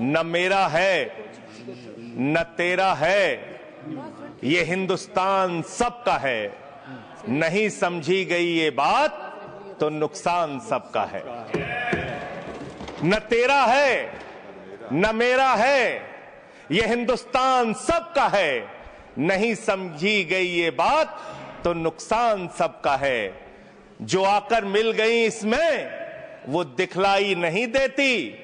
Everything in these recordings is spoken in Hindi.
न मेरा है न तेरा है, ये हिंदुस्तान सबका है। नहीं समझी गई ये बात तो नुकसान सबका है। न तेरा है न मेरा है, ये हिंदुस्तान सबका है। नहीं समझी गई ये बात तो नुकसान सबका है। जो आकर मिल गई इसमें वो दिखलाई नहीं देती,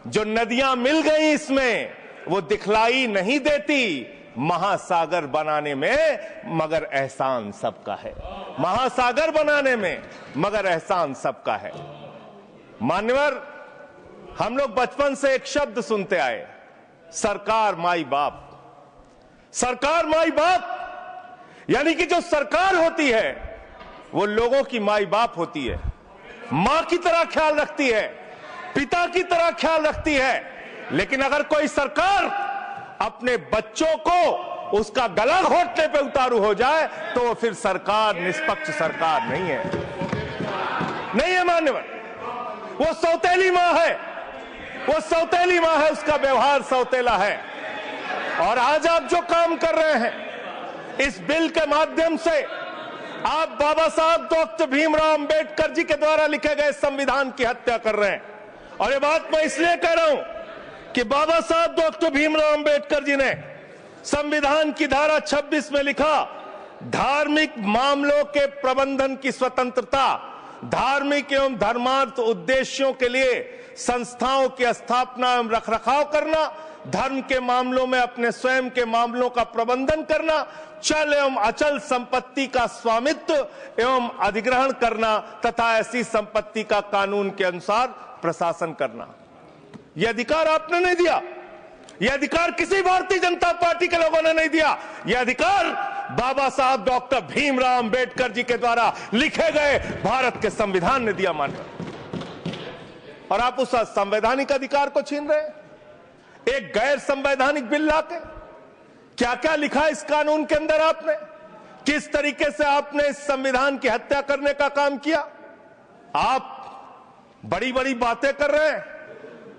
जो नदियां मिल गई इसमें वो दिखलाई नहीं देती। महासागर बनाने में मगर एहसान सबका है। महासागर बनाने में मगर एहसान सबका है। मान्यवर, हम लोग बचपन से एक शब्द सुनते आए, सरकार माई बाप। सरकार माई बाप यानी कि जो सरकार होती है वो लोगों की माई बाप होती है, मां की तरह ख्याल रखती है, पिता की तरह ख्याल रखती है। लेकिन अगर कोई सरकार अपने बच्चों को उसका गला घोटने पे उतारू हो जाए तो वो फिर सरकार निष्पक्ष सरकार नहीं है। नहीं है मान्यवर, वो सौतेली मां है, वो सौतेली मां है, उसका व्यवहार सौतेला है। और आज आप जो काम कर रहे हैं इस बिल के माध्यम से, आप बाबा साहब डॉक्टर भीमराव अंबेडकर जी के द्वारा लिखे गए संविधान की हत्या कर रहे हैं। और ये बात मैं इसलिए कह रहा हूं कि बाबा साहब डॉक्टर भीमराव अंबेडकर जी ने संविधान की धारा 26 में लिखा, धार्मिक मामलों के प्रबंधन की स्वतंत्रता, धार्मिक एवं धर्मार्थ उद्देश्यों के लिए संस्थाओं की स्थापना एवं रखरखाव करना, धर्म के मामलों में अपने स्वयं के मामलों का प्रबंधन करना, चल एवं अचल संपत्ति का स्वामित्व एवं अधिग्रहण करना तथा ऐसी संपत्ति का कानून के अनुसार प्रशासन करना। यह अधिकार आपने नहीं दिया, यह अधिकार किसी भारतीय जनता पार्टी के लोगों ने नहीं दिया। यह अधिकार बाबा साहब डॉक्टर भीमराव अंबेडकर जी के द्वारा लिखे गए भारत के संविधान ने दिया। मान और आप उस संवैधानिक अधिकार को छीन रहे हैं एक गैर संवैधानिक बिल लाके। क्या क्या लिखा इस कानून के अंदर आपने, किस तरीके से आपने इस संविधान की हत्या करने का काम किया। आप बड़ी बड़ी बातें कर रहे हैं।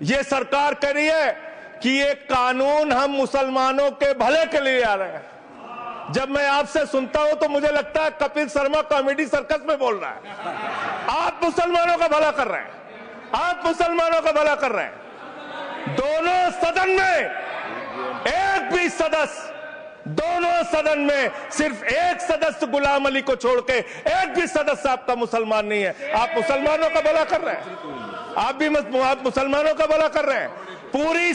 ये सरकार कह रही है कि ये कानून हम मुसलमानों के भले के लिए आ रहे हैं। जब मैं आपसे सुनता हूं तो मुझे लगता है कपिल शर्मा कॉमेडी सर्कस में बोल रहा है। आप मुसलमानों का भला कर रहे हैं, आप मुसलमानों का भला कर रहे हैं। दोनों सदन में एक भी सदस्य, दोनों सदन में सिर्फ एक सदस्य गुलाम अली को छोड़ के एक भी सदस्य आपका मुसलमान नहीं है। आप मुसलमानों का भला कर रहे हैं, आप मुसलमानों का भला कर रहे हैं। पूरी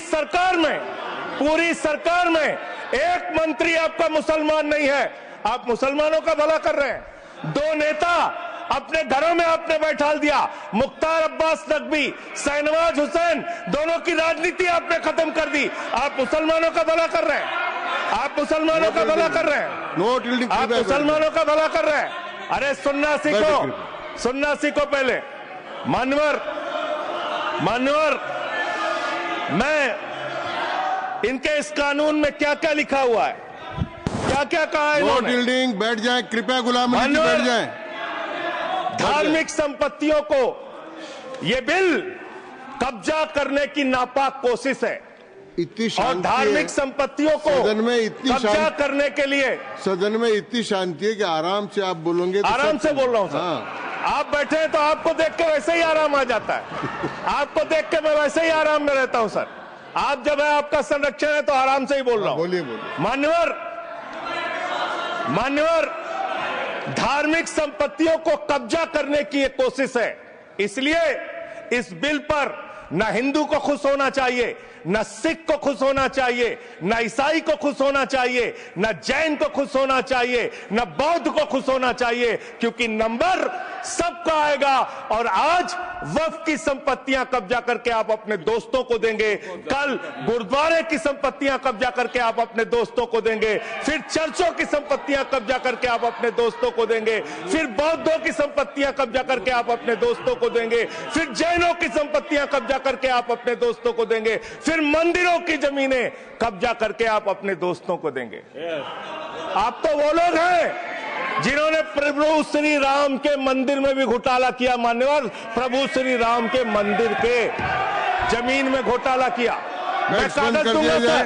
सरकार में एक मंत्री आपका मुसलमान नहीं है, आप मुसलमानों का भला कर रहे हैं। दो नेता अपने घरों में आपने बैठा दिया, मुख्तार अब्बास नकवी, शहनवाज हुसैन, दोनों की राजनीति आपने खत्म कर दी। आप मुसलमानों का भला कर रहे हैं, आप मुसलमानों का भला कर रहे हैं, आप मुसलमानों का भला कर रहे हैं। अरे सुनना सीखो पहले। मान्यवर, मैं इनके इस कानून में क्या क्या लिखा हुआ है, क्या क्या कहा है इन्होंने। बैठ जाए कृपया, गुलाम अली जी बैठ जाए। धार्मिक संपत्तियों को यह बिल कब्जा करने की नापाक कोशिश है। इतनी और धार्मिक संपत्तियों को सदन में इतनी कब्जा करने के लिए सदन में इतनी शांति है कि आराम से आप बोलोगे तो आराम से बोल रहा हूं सर। हाँ। आप बैठे हैं तो आपको देख के वैसे ही आराम आ जाता है। आपको देख के मैं वैसे ही आराम में रहता हूं सर। आप जब है आपका संरक्षण है तो आराम से ही बोल रहा हूं। बोलिए। मान्यवर, धार्मिक संपत्तियों को कब्जा करने की एक कोशिश है। इसलिए इस बिल पर न हिंदू को खुश होना चाहिए, न सिख को खुश होना चाहिए, न ईसाई को खुश होना चाहिए, न जैन को खुश होना चाहिए, न बौद्ध को खुश होना चाहिए, क्योंकि नंबर सबका आएगा। और आज वक्फ की संपत्तियां कब्जा करके आप अपने दोस्तों को देंगे, कल गुरुद्वारे की संपत्तियां कब्जा करके आप अपने दोस्तों को देंगे, फिर चर्चों की संपत्तियां कब्जा करके आप अपने दोस्तों को देंगे, फिर बौद्धों की संपत्तियां कब्जा करके आप अपने दोस्तों को देंगे, फिर जैनों की संपत्तियां कब्जा करके आप अपने दोस्तों को देंगे, फिर मंदिरों की जमीनें कब्जा करके आप अपने दोस्तों को देंगे। आप तो वो लोग हैं जिन्होंने प्रभु श्री राम के मंदिर में भी घोटाला किया। मान्यवर, प्रभु श्री राम के मंदिर के जमीन में घोटाला किया। मैं कागज दूंगा सर,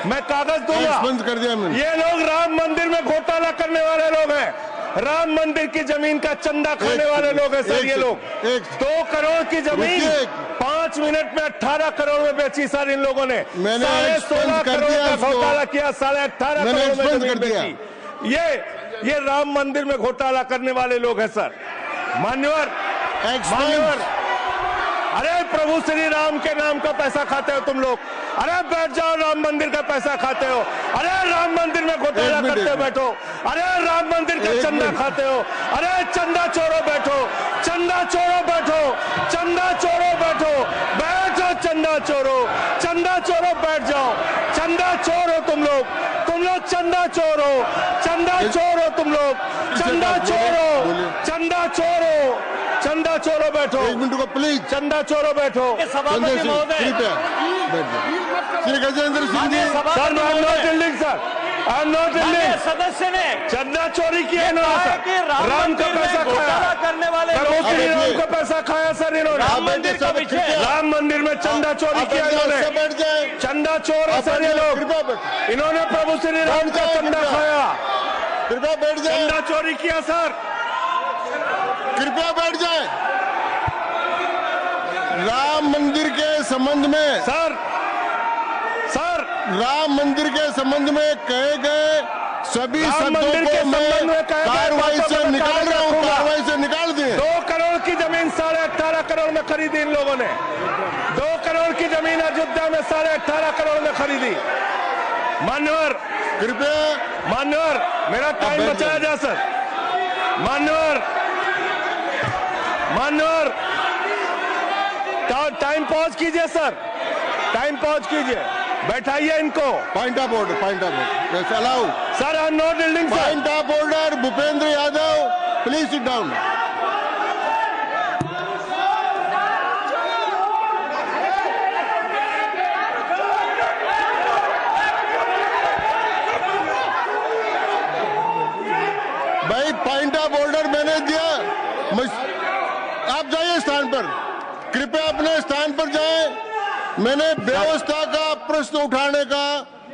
मैं कागज दूंगा। एक्सपेंस कर दिया मैंने। ये लोग राम मंदिर में घोटाला करने वाले लोग हैं, राम मंदिर की जमीन का चंदा खाने वाले लोग हैं सर। ये लोग 2 करोड़ की जमीन 5 मिनट में 18 करोड़ में बेची सर इन लोगों ने। 16.5 करोड़ का घोटाला किया, 18.5 करोड़ में जमीन बेची। ये राम मंदिर में घोटाला करने वाले लोग हैं सर। मान्यवर, अरे प्रभु श्री राम के नाम का पैसा खाते हो तुम लोग। अरे बैठ जाओ, राम मंदिर का पैसा खाते हो। अरे राम मंदिर में घोटाला करते हो, बैठो। अरे राम मंदिर का चंदा खाते हो। अरे चंदा चोरो बैठो, चंदा चोरो बैठो, चंदा चोरो बैठो, बैठो चंदा चोरो, चंदा चोरो बैठ जाओ। चंदा चोरो तुम लोग चंदा चोरो, चंदा चोरो तुम लोग, चंदा चोरो, चंदा चोरो, चंदा चोरो बैठो। 1 मिनट को प्लीज। चंदा चोरो बैठो। सभापति महोदय, Shri Gajendra Singh ji. Sir I am not dealing sir, I am not dealing. सदस्य ने चंदा चोरी किया इन्होंने, राम का पैसा खाया करने वाले राम का पैसा खाया सर इन्होंने। राम मंदिर का विषय, राम मंदिर में चंदा चोरी किया इन्होंने। चंदा चोर है सर ये लोग, इन्होंने प्रभु श्री राम का चंदा खाया। कृपया बैठ जाए। चंदा चोरी किया सर। कृपया बैठ जाए। राम मंदिर के संबंध में सर राम मंदिर के संबंध में कहे गए सभी शब्दों को मैं कार्रवाई से निकाल रहा हूँ, कार्रवाई से निकाल दिए। 2 करोड़ की जमीन 18.5 करोड़ में खरीदी इन लोगों ने। 2 करोड़ की जमीन अयोध्या में 18.5 करोड़ में खरीदी। मान्यवर, मेरा टाइम बचाया जा सर। मान्यवर, टाइम पॉज कीजिए सर, टाइम पॉज कीजिए, बैठाइए इनको। Point of order, allow sir. I am not dealing sir. Point of order, Bhupendra Yadav please sit down. भाई पॉइंट ऑफ ऑर्डर मैंने दिया, आप जाइए स्थान पर, कृपया अपने स्थान पर जाएं। मैंने व्यवस्था का प्रश्न उठाने का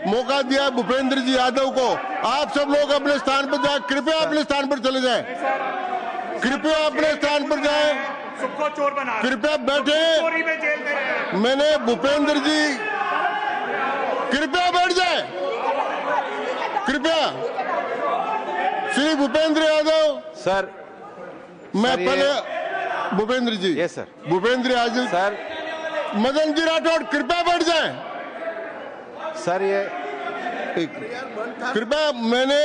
मौका दिया भूपेंद्र जी यादव को। आप सब लोग अपने स्थान पर जाएं, कृपया अपने स्थान पर चले जाएं, कृपया अपने स्थान पर जाएं, कृपया बैठे। मैंने भूपेंद्र जी, कृपया बैठ जाए, कृपया। श्री भूपेंद्र यादव सर, मैं पहले Bhupendra ji, yes sir, Bhupendra Yadav sir, Madan ji Rathore कृपया बैठ जाएं। सर ये कृपया, मैंने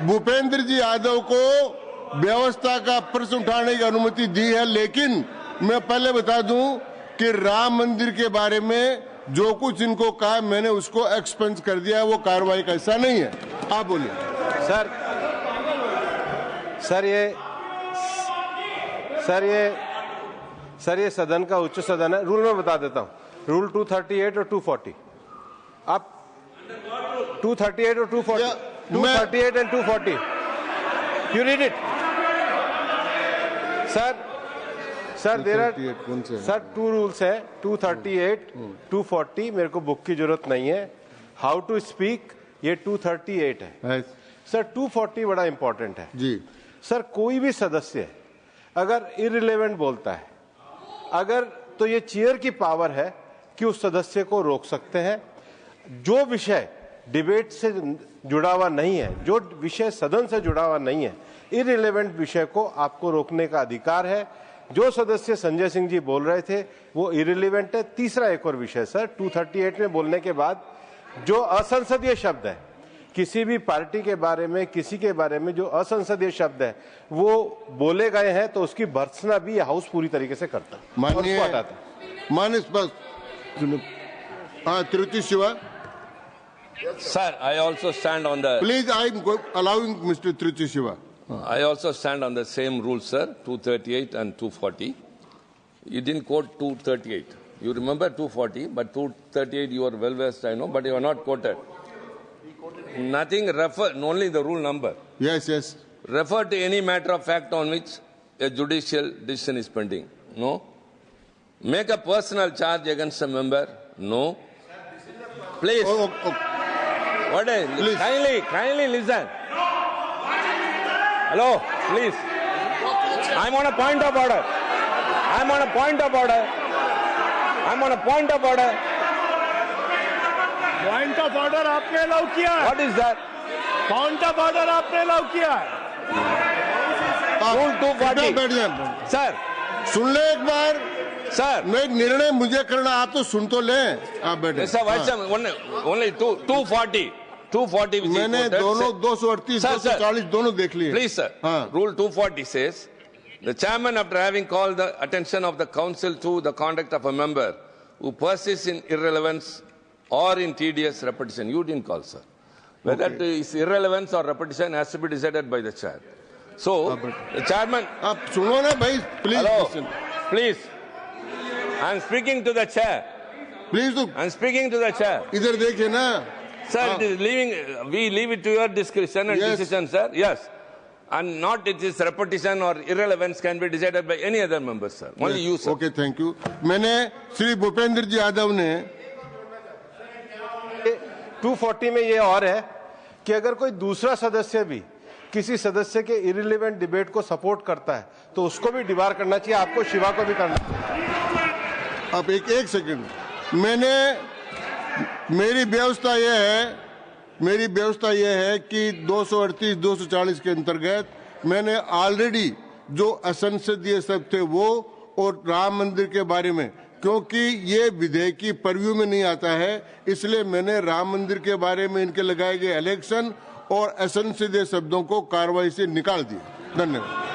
भूपेंद्र जी यादव को व्यवस्था का प्रश्न उठाने की अनुमति दी है, लेकिन मैं पहले बता दूं कि राम मंदिर के बारे में जो कुछ इनको कहा मैंने उसको एक्सपेंस कर दिया है, वो कार्रवाई का हिस्सा नहीं है। आप बोलिए सर ये सदन का उच्च सदन है। रूल में बता देता हूं, रूल 238 और 240। आप 238 और 240, 238 and 240, you read it sir. There are sir 2 rules है, 238, 240। मेरे को बुक की जरूरत नहीं है। हाउ टू स्पीक ये 238 है सर। 240 बड़ा इंपॉर्टेंट है जी सर। कोई भी सदस्य अगर इररिलेवेंट बोलता है, अगर तो ये चेयर की पावर है कि उस सदस्य को रोक सकते हैं। जो विषय डिबेट से जुड़ा हुआ नहीं है, जो विषय सदन से जुड़ा हुआ नहीं है, इररिलेवेंट विषय को आपको रोकने का अधिकार है। जो सदस्य संजय सिंह जी बोल रहे थे वो इररिलेवेंट है। तीसरा एक और विषय सर, 238 में बोलने के बाद जो असंसदीय शब्द है, किसी भी पार्टी के बारे में, किसी के बारे में जो असंसदीय शब्द है वो बोले गए हैं, तो उसकी भर्त्सना भी हाउस पूरी तरीके से करता है, माननीय Tiruchi Shiva. Sir, I also stand on the. Please, I am allowing Mr. Tiruchi Shiva. I also stand on the same rule, sir. 238 and 240. You didn't quote 238. You remember 240, but 238 you are well versed, I know, but you are not quoted. Nothing refer, only the rule number. Yes. Refer to any matter of fact on which a judicial decision is pending. No. Make a personal charge against a member. No. Please. What is? Please. Kindly listen. Hello, please. I'm on a point of order. Point of order आपने अलाउ किया है। What is that? Point of order आपने अलाउ किया है। Rule 240. बैठ जाए। Sir, सुन ले एक बार। sir. नहीं, निर्णय मुझे करना, आप तो सुन तो ले। आप बैठे। Mr. Vice Chairman, only 240. 240 which is मैंने quoted, दोनों say- 238, Sir, sir. 240 दोनों देख लिए। Please, sir. हाँ। Rule 240 says, the chairman, after having called the attention of the council to the conduct of a member who persists in irrelevance or in tedious repetition, you didn't call, sir. Whether it is irrelevance or repetition has to be decided by the chair. So, the chairman. आप सुनो ना भाई, please. Hello, please. I am speaking to the chair. Please तो I am speaking to the chair. इधर देखिए ना। Sir, it is we leave it to your discretion and Yes. decision, sir. Yes. And not it is repetition or irrelevance can be decided by any other member, sir. Only you, sir. Okay, thank you. मैंने श्री भूपेंद्र जी यादव ने 240 में ये और है कि अगर कोई दूसरा सदस्य भी किसी सदस्य के इरिलेवेंट डिबेट को सपोर्ट करता है तो उसको भी डिबार करना चाहिए, आपको शिवा को भी करना चाहिए। अब एक सेकंड, मेरी व्यवस्था यह है कि 238, 240 के अंतर्गत मैंने ऑलरेडी जो असंसदीय सब थे वो और राम मंदिर के बारे में, क्योंकि ये विधेयक की परव्यू में नहीं आता है, इसलिए मैंने राम मंदिर के बारे में इनके लगाए गए इलेक्शन और असंसदीय शब्दों को कार्रवाई से निकाल दिया। धन्यवाद।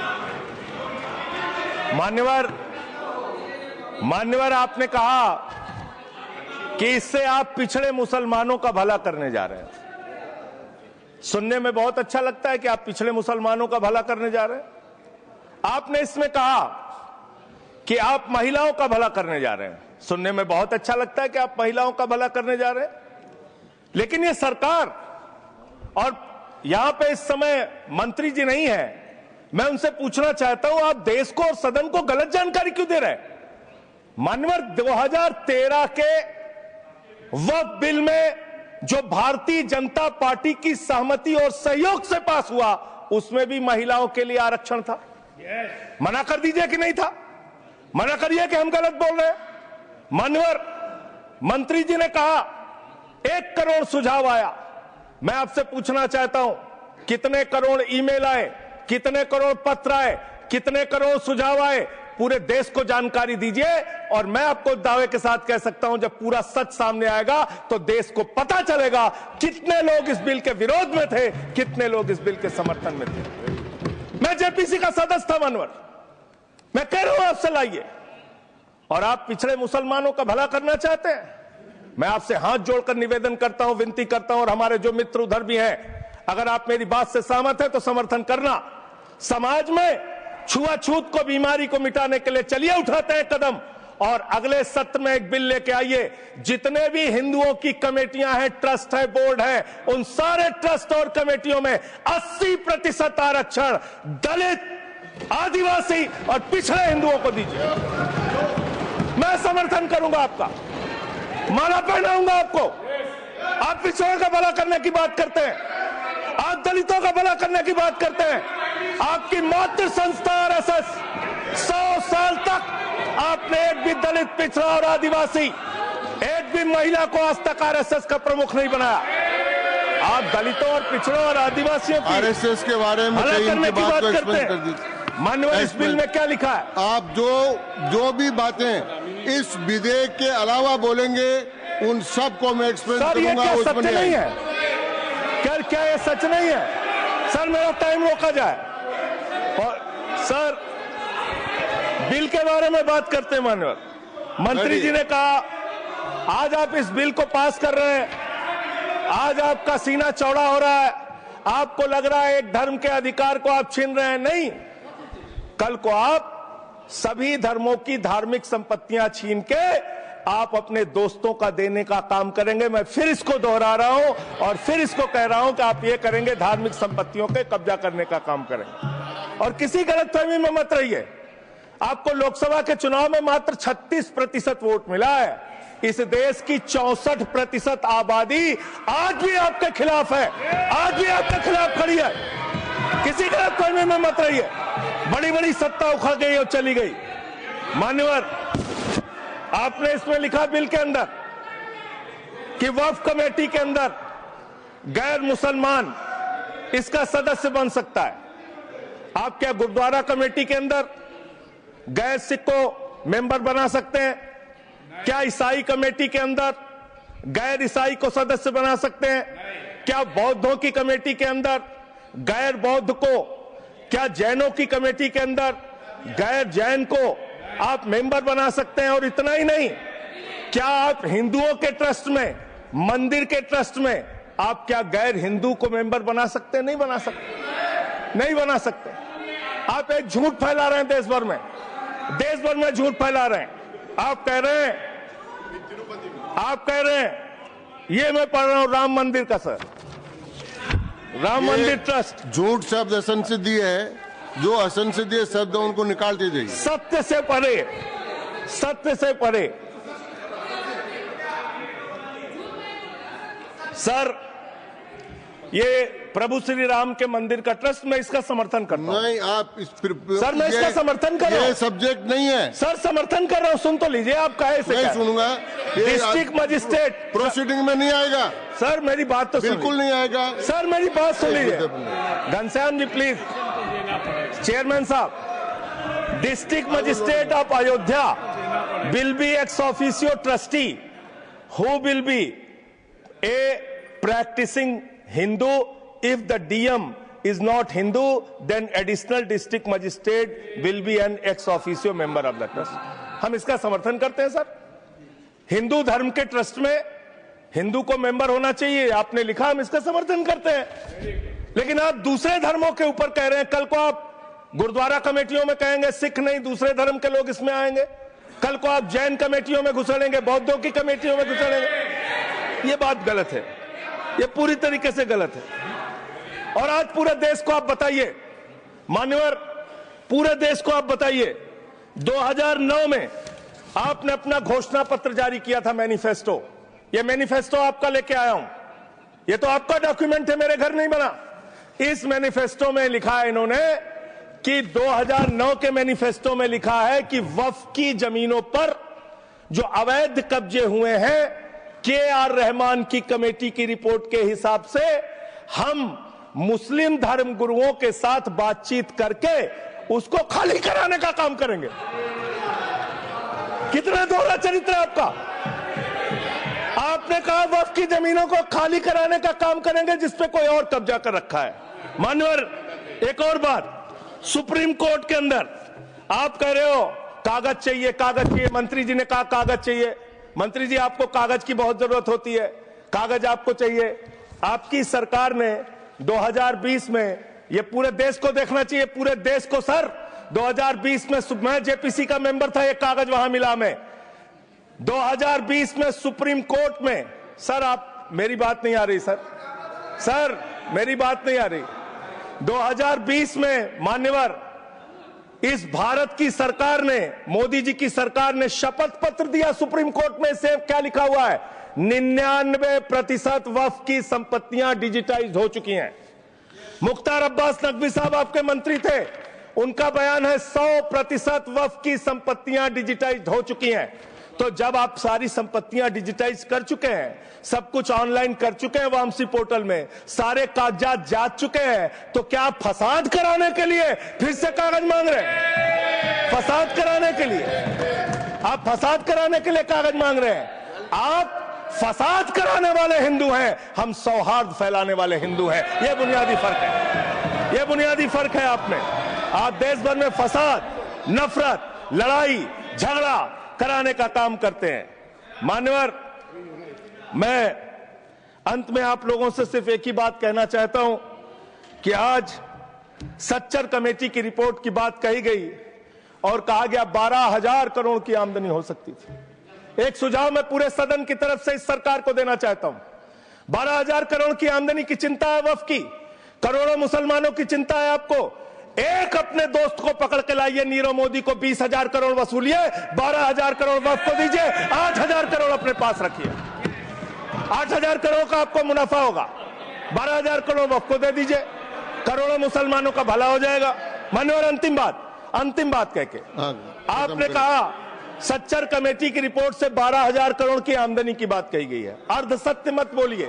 मान्यवर, आपने कहा कि इससे आप पिछड़े मुसलमानों का भला करने जा रहे हैं। सुनने में बहुत अच्छा लगता है कि आप पिछड़े मुसलमानों का भला करने जा रहे हैं। आपने इसमें कहा कि आप महिलाओं का भला करने जा रहे हैं। सुनने में बहुत अच्छा लगता है कि आप महिलाओं का भला करने जा रहे हैं, लेकिन ये सरकार और यहां पे इस समय मंत्री जी नहीं है, मैं उनसे पूछना चाहता हूं, आप देश को और सदन को गलत जानकारी क्यों दे रहे हैं? मानवर, 2013 के वक्फ बिल में जो भारतीय जनता पार्टी की सहमति और सहयोग से पास हुआ, उसमें भी महिलाओं के लिए आरक्षण था। मना कर दीजिए कि नहीं था? मना करिए कि हम गलत बोल रहे हैं। मानवर, मंत्री जी ने कहा 1 करोड़ सुझाव आया। मैं आपसे पूछना चाहता हूं, कितने करोड़ ईमेल आए, कितने करोड़ पत्र आए, कितने करोड़ सुझाव आए? पूरे देश को जानकारी दीजिए और मैं आपको दावे के साथ कह सकता हूं, जब पूरा सच सामने आएगा तो देश को पता चलेगा कितने लोग इस बिल के विरोध में थे, कितने लोग इस बिल के समर्थन में थे। मैं जेपीसी का सदस्य था मानवर, मैं कह रहा हूं आपसे लाइए। और आप पिछड़े मुसलमानों का भला करना चाहते हैं? मैं आपसे हाथ जोड़कर निवेदन करता हूं, विनती करता हूं, और हमारे जो मित्र उधर भी हैं, अगर आप मेरी बात से सहमत हैं तो समर्थन करना। समाज में छुआछूत को, बीमारी को मिटाने के लिए चलिए उठाते हैं कदम, और अगले सत्र में एक बिल लेके आइए। जितने भी हिंदुओं की कमेटियां हैं, ट्रस्ट है, बोर्ड है, उन सारे ट्रस्ट और कमेटियों में 80% आरक्षण दलित, आदिवासी और पिछड़े हिंदुओं को दीजिए। मैं समर्थन करूंगा आपका, माला पहनाऊंगा आपको। आप पिछड़ों का भला करने की बात करते हैं, आप दलितों का भला करने की बात करते हैं। आपकी मातृ संस्था आरएसएस 100 साल तक आपने एक भी दलित, पिछड़ा और आदिवासी, एक भी महिला को आज तक आरएसएस का प्रमुख नहीं बनाया। आप दलितों और पिछड़ों और आदिवासियों की आरएसएस के बारे में भला करने की बात करते कर हैं। दीजिए। माननीय, इस बिल में क्या लिखा है? आप जो भी बातें इस विधेयक के अलावा बोलेंगे उन सब को मैं एक्सप्लेन सर, ये करूंगा। क्या उसमें सच नहीं है? क्या ये सच नहीं है? सर, मेरा टाइम रोका जाए। और सर, बिल के बारे में बात करते हैं माननीय। मंत्री जी ने कहा आज आप इस बिल को पास कर रहे हैं, आज आपका सीना चौड़ा हो रहा है, आपको लग रहा है एक धर्म के अधिकार को आप छीन रहे हैं। नहीं, कल को आप सभी धर्मों की धार्मिक संपत्तियां छीन के आप अपने दोस्तों का देने का काम करेंगे। मैं फिर इसको दोहरा रहा हूं और फिर इसको कह रहा हूं कि आप ये करेंगे, धार्मिक संपत्तियों के कब्जा करने का काम करेंगे। और किसी गलतफहमी में मत रहिए। आपको लोकसभा के चुनाव में मात्र 36% वोट मिला है। इस देश की 64% आबादी आज भी आपके खिलाफ है, आज भी आपके खिलाफ खड़ी है। किसी गलत फहमी में मत रहिए। बड़ी बड़ी सत्ता उखड़ गई और चली गई। मान्यवर, आपने इसमें लिखा बिल के अंदर कि वक्फ कमेटी के अंदर गैर मुसलमान इसका सदस्य बन सकता है। आप क्या गुरुद्वारा कमेटी के अंदर गैर सिख को मेंबर बना सकते हैं? क्या ईसाई कमेटी के अंदर गैर ईसाई को सदस्य बना सकते हैं? क्या बौद्धों की कमेटी के अंदर गैर बौद्ध को, क्या जैनों की कमेटी के अंदर गैर जैन को आप मेंबर बना सकते हैं? और इतना ही नहीं, क्या आप हिंदुओं के ट्रस्ट में, मंदिर के ट्रस्ट में आप क्या गैर हिंदू को मेंबर बना सकते हैं? नहीं बना सकते, नहीं बना सकते। आप एक झूठ फैला रहे हैं देश भर में, देश भर में झूठ फैला रहे हैं। आप कह रहे हैं ये मैं पढ़ रहा हूं राम मंदिर का, सर, राम मंदिर ट्रस्ट। झूठ शब्द असंसिद्धि है, जो असंसिद्धि शब्द उनको निकाल दीजिए। सत्य से परे, सत्य से परे। सर, ये प्रभु श्री राम के मंदिर का ट्रस्ट, मैं इसका समर्थन करता हूं। नहीं, आप सर, मैं इसका समर्थन कर रहा हूं। ये सब्जेक्ट नहीं है सर, समर्थन कर रहा हूं। सुन तो लीजिए, आप कहे से नहीं सुनूंगा। डिस्ट्रिक्ट मजिस्ट्रेट प्रोसीडिंग में नहीं आएगा। सर, मेरी बात तो बिल्कुल नहीं आएगा। सर, मेरी बात सुन लीजिए। घनश्याम जी प्लीज। चेयरमैन साहब, district magistrate of Ayodhya will be ex officio trustee who will be A practicing Hindu. If the DM is not Hindu, then additional district magistrate will be an ex officio member of the trust. हम इसका समर्थन करते हैं सर। हिंदू धर्म के ट्रस्ट में हिंदू को मेंबर होना चाहिए, आपने लिखा, हम इसका समर्थन करते हैं। लेकिन आप दूसरे धर्मों के ऊपर कह रहे हैं। कल को आप गुरुद्वारा कमेटियों में कहेंगे सिख नहीं, दूसरे धर्म के लोग इसमें आएंगे। कल को आप जैन कमेटियों में घुसड़ेंगे, बौद्धों की कमेटियों में घुसड़ेंगे। ये बात गलत है, ये पूरी तरीके से गलत है। और आज पूरे देश को आप बताइए, मान्यवर, पूरे देश को आप बताइए, 2009 में आपने अपना घोषणा पत्र जारी किया था, मैनिफेस्टो। ये मैनिफेस्टो आपका लेके आया हूं, ये तो आपका डॉक्यूमेंट है, मेरे घर नहीं बना। इस मैनिफेस्टो में लिखा है इन्होंने कि 2009 के मैनिफेस्टो में लिखा है कि वक्फ की जमीनों पर जो अवैध कब्जे हुए हैं, के.आर. रहमान की कमेटी की रिपोर्ट के हिसाब से हम मुस्लिम धर्म गुरुओं के साथ बातचीत करके उसको खाली कराने का काम करेंगे। कितना दोहरा चरित्र है आपका। आपने कहा वक्फ की जमीनों को खाली कराने का काम करेंगे जिसपे कोई और कब्जा कर रखा है। मान्यवर, एक और बात, सुप्रीम कोर्ट के अंदर आप कह रहे हो कागज चाहिए, कागज चाहिए। मंत्री जी ने कहा कागज चाहिए। मंत्री जी, आपको कागज की बहुत जरूरत होती है, कागज आपको चाहिए। आपकी सरकार ने 2020 में, ये पूरे देश को देखना चाहिए, पूरे देश को सर, 2020 में मैं जेपीसी का मेंबर था, एक कागज वहां मिला मैं 2020 में सुप्रीम कोर्ट में। सर, आप, मेरी बात नहीं आ रही सर, मेरी बात नहीं आ रही। 2020 में मान्यवर, इस भारत की सरकार ने, मोदी जी की सरकार ने शपथ पत्र दिया सुप्रीम कोर्ट में। से क्या लिखा हुआ है? 99% वक्फ की संपत्तियां डिजिटाइज हो चुकी हैं। मुख्तार अब्बास नकवी साहब आपके मंत्री थे, उनका बयान है 100% वक्फ की संपत्तियां डिजिटाइज हो चुकी हैं। तो जब आप सारी संपत्तियां डिजिटाइज कर चुके हैं, सब कुछ ऑनलाइन कर चुके हैं वामसी पोर्टल में, सारे कागजात जांच चुके हैं, तो क्या आप फसाद कराने के लिए फिर से कागज मांग रहे हैं? फसाद कराने के लिए आप फसाद कराने के लिए कागज मांग रहे हैं। आप फसाद कराने वाले हिंदू हैं, हम सौहार्द फैलाने वाले हिंदू हैं। यह बुनियादी फर्क है, यह बुनियादी फर्क है आप में। आप देश भर में फसाद, नफरत, लड़ाई, झगड़ा कराने का काम करते हैं। मान्यवर, मैं अंत में आप लोगों से सिर्फ एक ही बात कहना चाहता हूं कि आज सच्चर कमेटी की रिपोर्ट की बात कही गई और कहा गया 12,000 करोड़ की आमदनी हो सकती थी। एक सुझाव मैं पूरे सदन की तरफ से इस सरकार को देना चाहता हूं। 12,000 करोड़ की आमदनी की चिंता है वक्फ की, करोड़ों मुसलमानों की चिंता है आपको। एक अपने दोस्त को पकड़ के लाइए, नीरव मोदी को 20,000 करोड़ वसूलिए, 12,000 करोड़ वक्फ को दीजिए, 8,000 करोड़ अपने पास रखिए। 8,000 करोड़ का आपको मुनाफा होगा, 12,000 करोड़ वक्फ को दे दीजिए, करोड़ों मुसलमानों का भला हो जाएगा। मान्यवर अंतिम बात कह के आपने कहा सच्चर कमेटी की रिपोर्ट से 12,000 करोड़ की आमदनी की बात कही गई है। अर्ध सत्य मत बोलिए,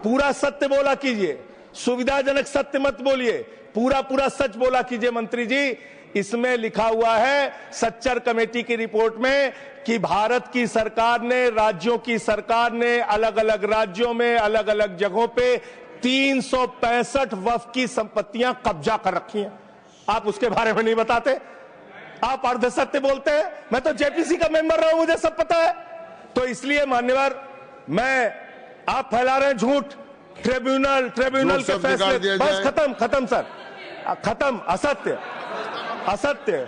पूरा सत्य बोला कीजिए, सुविधाजनक सत्य मत बोलिए, पूरा सच बोला कीजिए। मंत्री जी, इसमें लिखा हुआ है सच्चर कमेटी की रिपोर्ट में कि भारत की सरकार ने, राज्यों की सरकार ने अलग अलग राज्यों में अलग अलग जगहों पे 365 वक्फ की संपत्तियां कब्जा कर रखी हैं। आप उसके बारे में नहीं बताते, आप अर्ध सत्य बोलते हैं। मैं तो जेपीसी का मेंबर रहा हूं, मुझे सब पता है। तो इसलिए मान्यवर, आप फैला रहे हैं झूठ, ट्रिब्यूनल के फैसले, बस खत्म सर, खत्म। असत्य,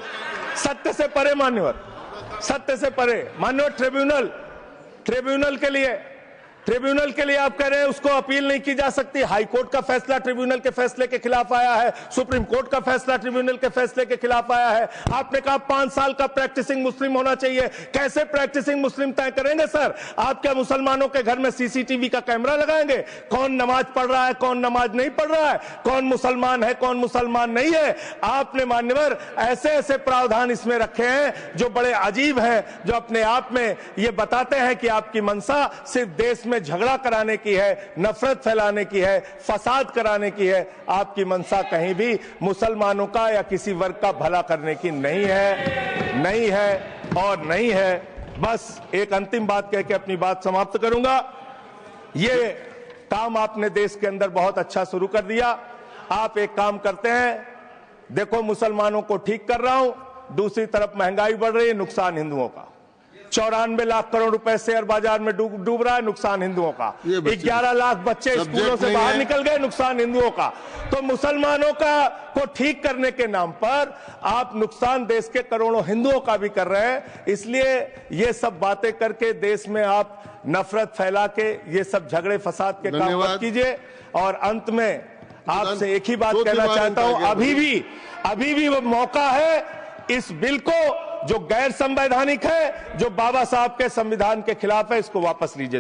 सत्य से परे मान्यवर, सत्य से परे मान्यवर। ट्रिब्यूनल के लिए आप कह रहे हैं उसको अपील नहीं की जा सकती। हाई कोर्ट का फैसला ट्रिब्यूनल के फैसले के खिलाफ आया है, सुप्रीम कोर्ट का फैसला ट्रिब्यूनल के फैसले के खिलाफ आया है। आपने कहा 5 साल का प्रैक्टिसिंग मुस्लिम होना चाहिए। कैसे प्रैक्टिसिंग मुस्लिम तय करेंगे सर? आप क्या मुसलमानों के घर में सीसीटीवी का कैमरा लगाएंगे? कौन नमाज पढ़ रहा है, कौन नमाज नहीं पढ़ रहा है, कौन मुसलमान है, कौन मुसलमान नहीं है? आपने मान्यवर ऐसे प्रावधान इसमें रखे हैं जो बड़े अजीब हैं, जो अपने आप में ये बताते हैं कि आपकी मंशा सिर्फ देश में झगड़ा कराने की है, नफरत फैलाने की है, फसाद कराने की है। आपकी मंशा कहीं भी मुसलमानों का या किसी वर्ग का भला करने की नहीं है। बस एक अंतिम बात कह के अपनी बात समाप्त करूंगा। ये काम आपने देश के अंदर बहुत अच्छा शुरू कर दिया। आप एक काम करते हैं, देखो मुसलमानों को ठीक कर रहा हूं, दूसरी तरफ महंगाई बढ़ रही है, नुकसान हिंदुओं का। 94 लाख करोड़ रुपए शेयर बाजार में डूब रहा है, नुकसान हिंदुओं का। 11 लाख बच्चे स्कूलों से बाहर निकल गए, नुकसान हिंदुओं का। तो मुसलमानों को ठीक करने के नाम पर आप नुकसान देश के करोड़ों हिंदुओं का भी कर रहे हैं। इसलिए ये सब बातें करके देश में आप नफरत फैला के ये सब झगड़े फसाद के काम मत कीजिए। और अंत में आपसे एक ही बात कहना चाहता हूं, अभी भी वो मौका है इस बिल को जो गैर संवैधानिक है, जो बाबा साहब के संविधान के खिलाफ है, इसको वापस लीजिए।